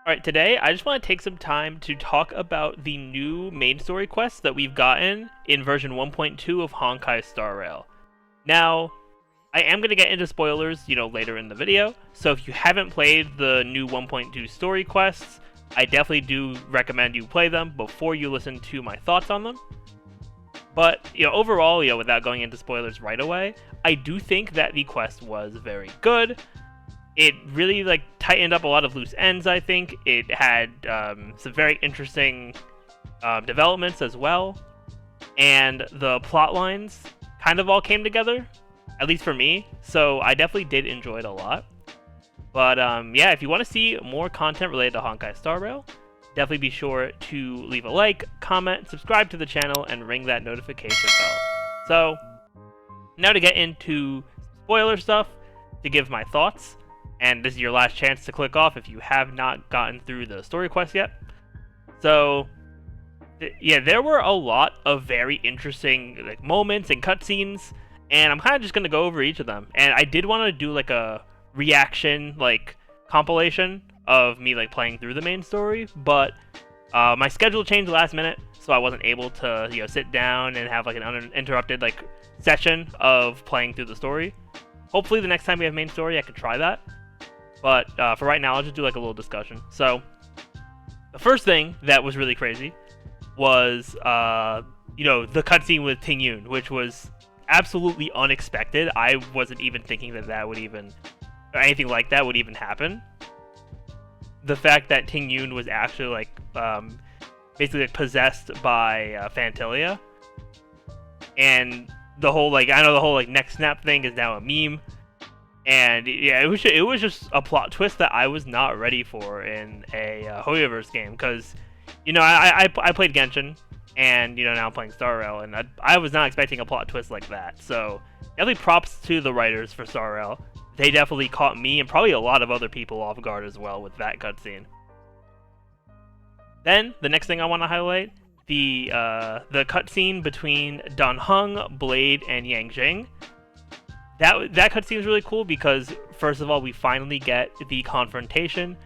Alright, today I just want to take some time to talk about the new main story quests that we've gotten in version 1.2 of Honkai Star Rail. Now, I am going to get into spoilers, later in the video, so if you haven't played the new 1.2 story quests, I definitely do recommend you play them before you listen to my thoughts on them. But, overall, without going into spoilers right away, I do think that the quest was very good. It really tightened up a lot of loose ends, I think. It had some very interesting developments as well. And the plot lines kind of all came together, at least for me. So I definitely did enjoy it a lot. But yeah, if you want to see more content related to Honkai Star Rail, definitely be sure to leave a like, comment, subscribe to the channel, and ring that notification bell. So now to get into spoiler stuff, to give my thoughts. And this is your last chance to click off if you have not gotten through the story quest yet. So, yeah, there were a lot of very interesting moments and cutscenes, and I'm kind of just going to go over each of them. And I did want to do a reaction compilation of me playing through the main story, but my schedule changed last minute, so I wasn't able to sit down and have an uninterrupted session of playing through the story. Hopefully the next time we have main story I could try that. But for right now, I'll just do a little discussion. So, the first thing that was really crazy was, the cutscene with Tingyun, which was absolutely unexpected. I wasn't even thinking that would even, or anything like that would even happen. The fact that Tingyun was actually, basically possessed by Phantylia. And the whole, I know the whole, neck snap thing is now a meme. And yeah, it was just a plot twist that I was not ready for in a Hoyoverse game, because I played Genshin, and now I'm playing Star Rail, and I was not expecting a plot twist like that. So definitely props to the writers for Star Rail. They definitely caught me and probably a lot of other people off guard as well with that cutscene. Then the next thing I want to highlight, the cutscene between Dan Heng, Blade, and Yanqing. That cutscene is really cool because, first of all, we finally get the confrontation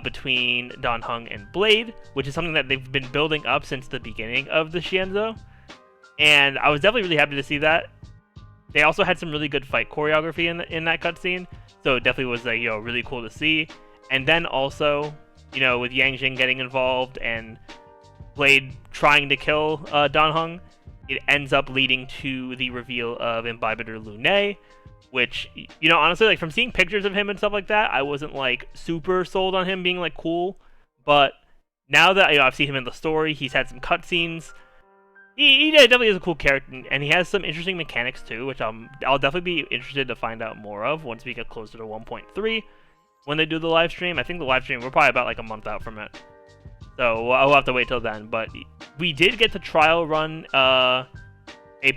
between Dan Heng and Blade, which is something that they've been building up since the beginning of the Xianzhou. And I was definitely really happy to see that. They also had some really good fight choreography in that cutscene, so it definitely was really cool to see. And then also, with Yanqing getting involved and Blade trying to kill Dan Heng, it ends up leading to the reveal of Imbibitor Lunae, which, honestly, from seeing pictures of him and stuff like that, I wasn't, super sold on him being, cool. But now that, I've seen him in the story, he's had some cutscenes, he definitely is a cool character, and he has some interesting mechanics, too, which I'll definitely be interested to find out more of once we get closer to 1.3, when they do the live stream. I think the live stream, we're probably about, a month out from it. So I'll have to wait till then, but we did get to trial run a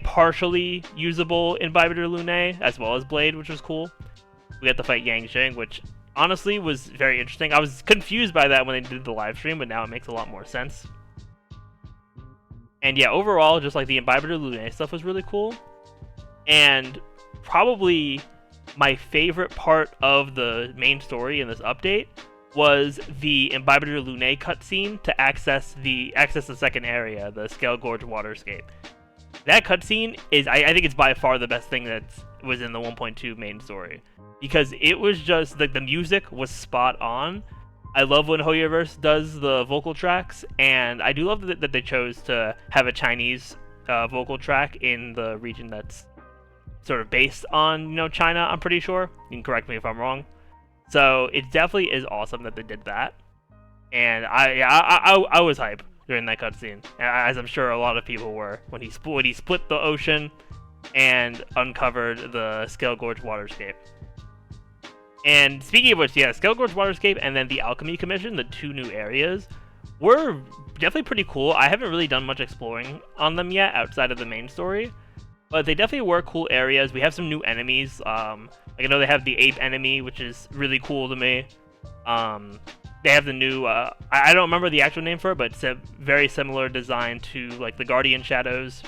partially usable Imbibitor Lunae, as well as Blade, which was cool. We got to fight Yanqing, which honestly was very interesting. I was confused by that when they did the live stream, but now it makes a lot more sense. And yeah, overall, just the Imbibitor Lunae stuff was really cool. And probably my favorite part of the main story in this update was the Imbibitor Lunae cutscene to access the second area, the Scalegorge Waterscape. That cutscene is, I think it's by far the best thing that was in the 1.2 main story, because it was just, the music was spot on. I love when Hoyoverse does the vocal tracks, and I do love that they chose to have a Chinese vocal track in the region that's sort of based on, China, I'm pretty sure. You can correct me if I'm wrong. So it definitely is awesome that they did that, and I was hype during that cutscene, as I'm sure a lot of people were when he split the ocean and uncovered the Scalegorge Waterscape. And speaking of which, yeah, Scalegorge Waterscape and then the Alchemy Commission, the two new areas, were definitely pretty cool. I haven't really done much exploring on them yet outside of the main story, but they definitely were cool areas. We have some new enemies. I know they have the ape enemy, which is really cool to me. They have the new, I don't remember the actual name for it, but it's a very similar design to the Guardian Shadows.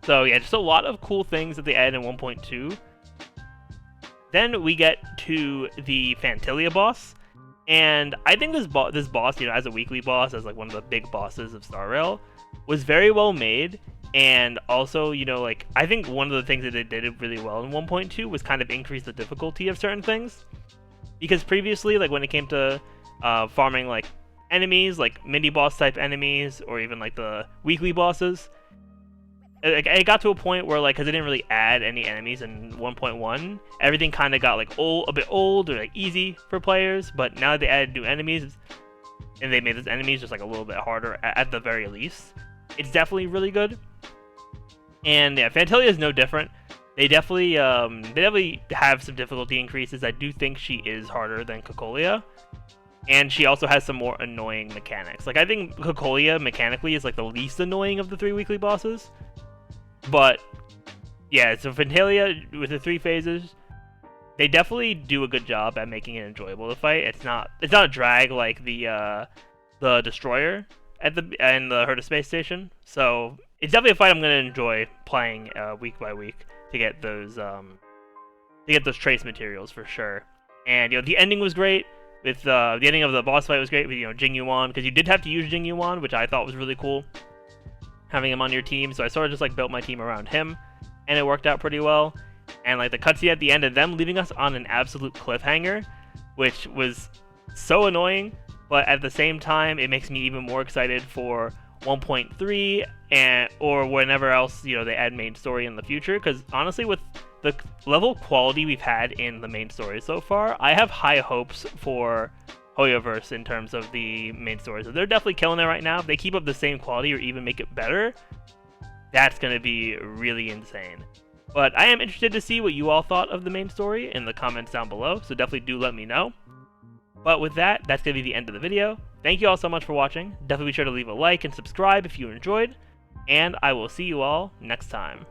So yeah, just a lot of cool things that they added in 1.2. Then we get to the Phantylia boss, And I think this boss, you know, as a weekly boss, as like one of the big bosses of Star Rail, was very well made. And also, you know, like, I think one of the things that they did really well in 1.2 was kind of increase the difficulty of certain things. Because previously, like, when it came to farming, like, enemies, like mini-boss type enemies, or even, like, the weekly bosses, it got to a point where, like, because they didn't really add any enemies in 1.1, everything kind of got, like, a bit old or, like, easy for players. But now that they added new enemies, and they made those enemies just, like, a little bit harder at the very least, it's definitely really good. And yeah, Phantylia is no different. They definitely have some difficulty increases. I do think she is harder than Cocolia, and she also has some more annoying mechanics. Like, I think Cocolia mechanically is like the least annoying of the 3 weekly bosses. But yeah, so Phantylia with the 3 phases, they definitely do a good job at making it enjoyable to fight. It's not a drag like the Destroyer at the Herta Space Station. So it's definitely a fight I'm gonna enjoy playing week by week to get those trace materials for sure. And you know, the ending was great. With the ending of the boss fight was great with, you know, Jing Yuan, because you did have to use Jing Yuan, which I thought was really cool, having him on your team. So I sort of just like built my team around him, and it worked out pretty well. And like the cutscene at the end of them leaving us on an absolute cliffhanger, which was so annoying, but at the same time it makes me even more excited for 1.3 or whenever else, you know, they add main story in the future. Because honestly, with the level of quality we've had in the main story so far, I have high hopes for Hoyoverse in terms of the main story. So they're definitely killing it right now. If they keep up the same quality or even make it better, that's going to be really insane. But I am interested to see what you all thought of the main story in the comments down below, so definitely do let me know. But with that, that's going to be the end of the video. Thank you all so much for watching. Definitely be sure to leave a like and subscribe if you enjoyed, and I will see you all next time.